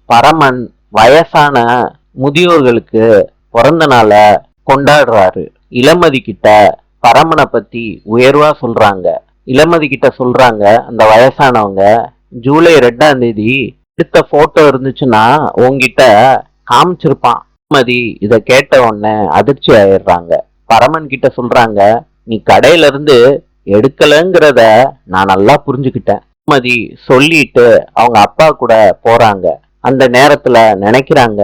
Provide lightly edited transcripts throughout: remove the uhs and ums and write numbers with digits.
பரமன் வயசான முதியோர்களுக்கு பிறந்த நாள கொண்டாடுறாரு. இளமதி கிட்ட பரமனை பத்தி உயர்வா சொல்றாங்க. இளமதி கிட்ட சொல்றாங்க, அந்த வயசானவங்க ஜூலை 2ஆம் தேதி எடுத்த போட்டோ இருந்துச்சுன்னா உன்கிட்ட காமிச்சிருப்பான். இளமதி இத கேட்ட உடனே அதிர்ச்சி ஆயிடுறாங்க. பரமன் கிட்ட சொல்றாங்க, நீ கடையில இருந்து எடுக்கலங்கிறத நான் நல்லா புரிஞ்சுக்கிட்டேன். இளமதி சொல்லிட்டு அவங்க அப்பா கூட போறாங்க. அந்த நேரத்துல நினைக்கிறாங்க,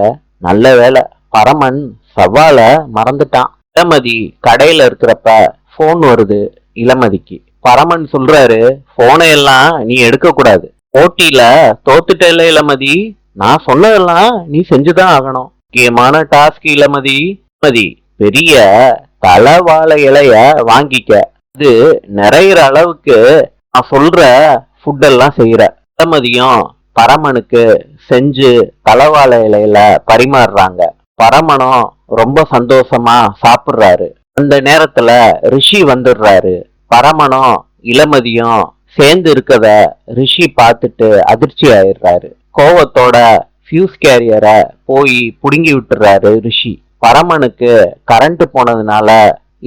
நல்ல வேலை பரமன் சவால மறந்துட்டான். இளமதி கடையில இருக்கிறப்ப போன் வருது இளமதிக்கு. பரமன் சொல்றாரு, போனை எல்லாம் நீ எடுக்க கூடாது, போட்டியில தோத்துட்டல இளமதி, நான் சொன்னதெல்லாம் நீ செஞ்சுதான் ஆகணும். முக்கியமான டாஸ்க் இளமதி. இளமதி பெரிய தலவாழை இலைய வாங்கிக்க, இது நிறையிற அளவுக்கு நான் சொல்ற ஃபுட் எல்லாம் செய்யற. இளமதியும் பரமனுக்கு செஞ்சு தலவாழை இலையில பரிமாறுறாங்க. பரமனும் ரொம்ப சந்தோஷமா சாப்பிடுறாரு. அந்த நேரத்துல ரிஷி வந்துடுறாரு. பரமனும் இளமதியும் சேர்ந்து இருக்கத ரிஷி பார்த்துட்டு அதிர்ச்சி ஆயிடுறாரு. கோவத்தோட ஃபியூஸ் கேரியரை போய் புடுங்கி விட்டுறாரு ரிஷி. பரமனுக்கு கரண்ட் போனதுனால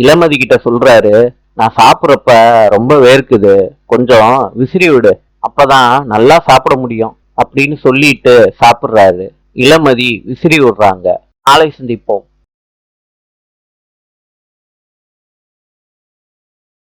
இளமதி கிட்ட சொல்றாரு, நான் சாப்பிட்றப்ப ரொம்ப வேர்க்குது, கொஞ்சம் விசிறி விடு, அப்பதான் நல்லா சாப்பிட முடியும் அப்படின்னு சொல்லிட்டு சாப்பிடுறாரு. இளமதி விசிறி விடுறாங்க. நாளை சந்திப்போம்.